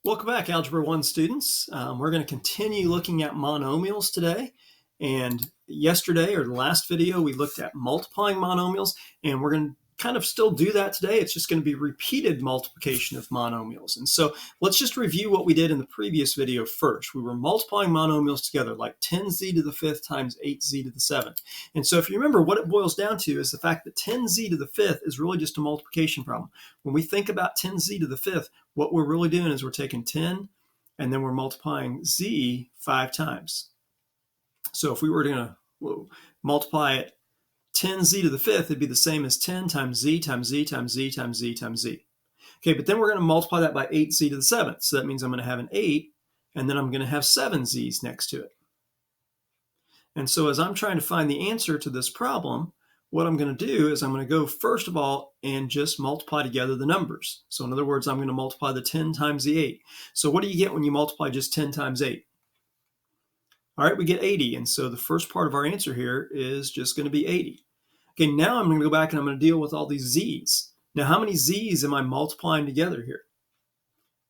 Welcome back, Algebra 1 students. We're going to continue looking at monomials today. And yesterday, or the last video, we looked at multiplying monomials, and we're going to kind of still do that today. It's just going to be repeated multiplication of monomials. And so let's just review what we did in the previous video first. We were multiplying monomials together, like 10z to the fifth times 8z to the seventh. And so if you remember, what it boils down to is the fact that 10z to the fifth is really just a multiplication problem. When we think about 10z to the fifth, what we're really doing is we're taking 10 and then we're multiplying z 5 times. So if we were going to multiply it 10z to the fifth, it'd be the same as 10 times z times z times z times z times z. Okay, but then we're going to multiply that by 8z to the seventh. So that means I'm going to have an 8, and then I'm going to have 7 z's next to it. And so as I'm trying to find the answer to this problem, what I'm going to do is I'm going to go, first of all, and just multiply together the numbers. So in other words, I'm going to multiply the 10 times the 8. So what do you get when you multiply just 10 times 8? All right, we get 80. And so the first part of our answer here is just going to be 80. Okay, now I'm going to go back and I'm going to deal with all these z's. Now, how many z's am I multiplying together here?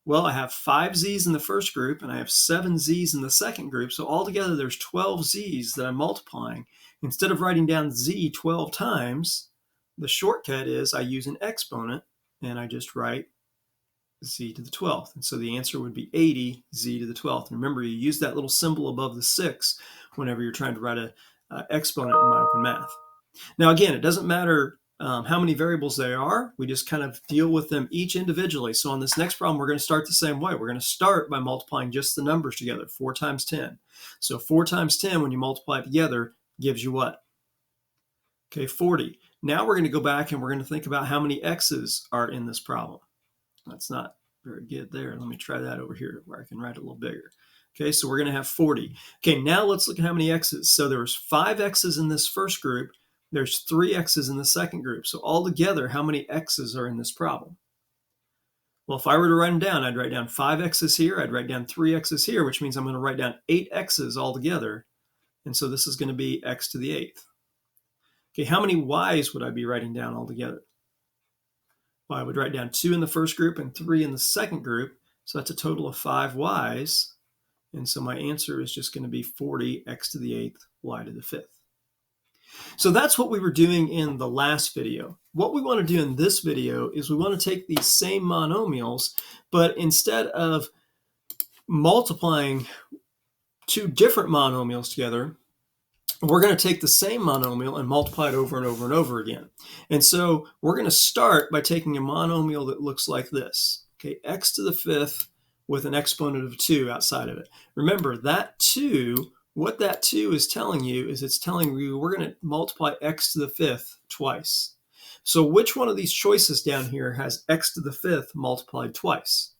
Well, I have 5 z's in the first group and I have 7 z's in the second group. So altogether, there's 12 z's that I'm multiplying. Instead of writing down z 12 times, the shortcut is I use an exponent and I just write z to the 12th. And so the answer would be 80 z to the 12th. And remember, you use that little symbol above the 6 whenever you're trying to write an exponent in My Open Math. Now, again, it doesn't matter how many variables they are. We just kind of deal with them each individually. So on this next problem, we're going to start the same way. We're going to start by multiplying just the numbers together, 4 times 10. So 4 times 10, when you multiply it together, gives you what? Okay, 40. Now we're going to go back and we're going to think about how many x's are in this problem. That's not very good there. Let me try that over here where I can write a little bigger. Okay, so we're going to have 40. Okay, now let's look at how many x's. So there was 5 x's in this first group. There's 3 x's in the second group. So altogether, how many x's are in this problem? Well, if I were to write them down, I'd write down 5 x's here. I'd write down 3 x's here, which means I'm going to write down 8 x's altogether. And so this is going to be x to the 8th. Okay, how many y's would I be writing down altogether? Well, I would write down 2 in the first group and 3 in the second group. So that's a total of 5 y's. And so my answer is just going to be 40 x to the 8th, y to the 5th. So that's what we were doing in the last video. What we want to do in this video is we want to take these same monomials, but instead of multiplying 2 different monomials together, we're going to take the same monomial and multiply it over and over and over again. And so we're going to start by taking a monomial that looks like this. Okay, x to the 5th with an exponent of 2 outside of it. Remember, that 2, what that 2 is telling you is it's telling you we're going to multiply x to the 5th twice. So which one of these choices down here has x to the 5th multiplied twice?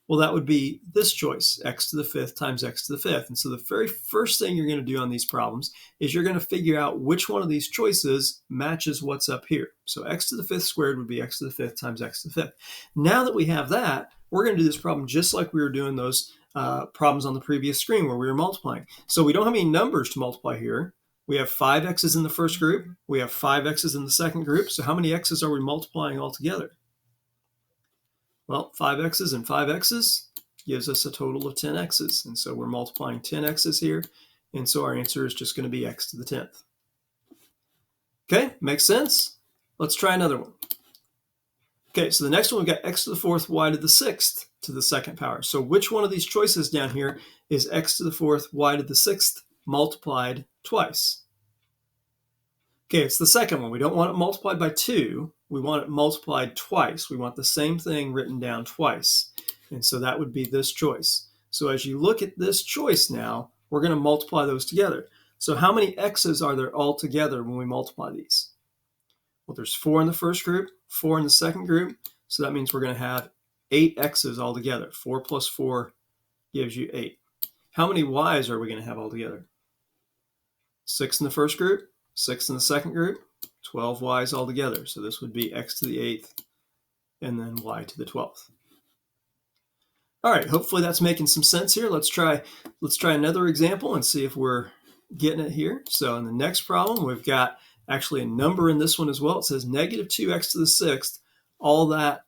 Well, that would be this choice, x to the 5th times x to the 5th. And so the very first thing you're going to do on these problems is you're going to figure out which one of these choices matches what's up here. So x to the 5th squared would be x to the 5th times x to the 5th. Now that we have that, we're going to do this problem just like we were doing those problems on the previous screen where we were multiplying. So we don't have any numbers to multiply here. We have 5 x's in the first group. We have 5 x's in the second group. So how many x's are we multiplying altogether? Well, 5 x's and 5 x's gives us a total of 10 x's. And so we're multiplying 10 x's here. And so our answer is just going to be x to the 10th. Okay, makes sense? Let's try another one. Okay, so the next one, we've got x to the 4th, y to the 6th to the 2nd power. So which one of these choices down here is x to the 4th, y to the 6th multiplied twice? Okay, it's the second one. We don't want it multiplied by 2. We want it multiplied twice. We want the same thing written down twice. And so that would be this choice. So as you look at this choice now, we're going to multiply those together. So how many x's are there all together when we multiply these? Well, there's 4 in the first group, 4 in the second group. So that means we're going to have 8 x's altogether. 4 plus 4 gives you 8. How many y's are we going to have altogether? 6 in the first group, 6 in the second group, 12 y's altogether. So this would be x to the 8th and then y to the 12th. All right, hopefully that's making some sense here. Let's try another example and see if we're getting it here. So in the next problem, we've got actually a number in this one as well. It says negative 2x to the 6th, all that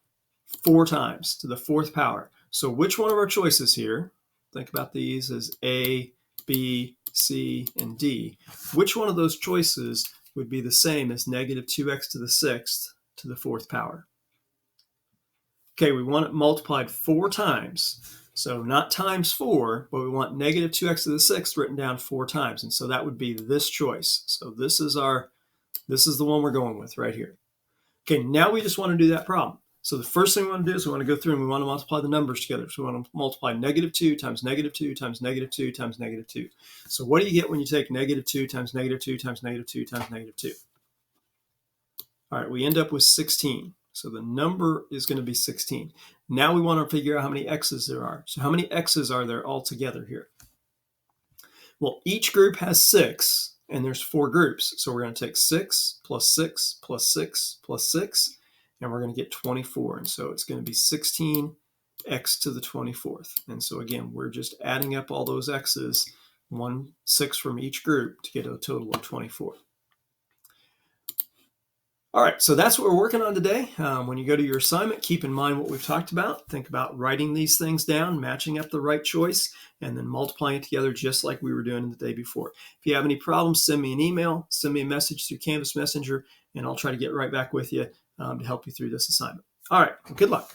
4 times to the 4th power. So which one of our choices here, think about these as A, B, C, and D. Which one of those choices would be the same as negative 2x to the sixth to the fourth power? Okay, we want it multiplied 4 times. So not times 4, but we want negative 2x to the sixth written down 4 times. And so that would be this choice. So this is the one we're going with right here. Okay, now we just want to do that problem. So the first thing we want to do is we want to go through and we want to multiply the numbers together. So we want to multiply negative 2 times negative 2 times negative 2 times negative 2. So what do you get when you take negative 2 times negative 2 times negative 2 times negative 2? All right, we end up with 16. So the number is going to be 16. Now we want to figure out how many x's there are. So how many x's are there altogether here? Well, each group has 6, and there's 4 groups. So we're going to take 6 plus 6 plus 6 plus 6, and we're going to get 24. And so it's going to be 16x to the 24th. And so again, we're just adding up all those x's, 6 from each group, to get a total of 24. All right, so that's what we're working on today. When you go to your assignment, keep in mind what we've talked about. Think about writing these things down, matching up the right choice, and then multiplying it together just like we were doing the day before. If you have any problems, send me an email, send me a message through Canvas Messenger, and I'll try to get right back with you to help you through this assignment. All right, well, good luck.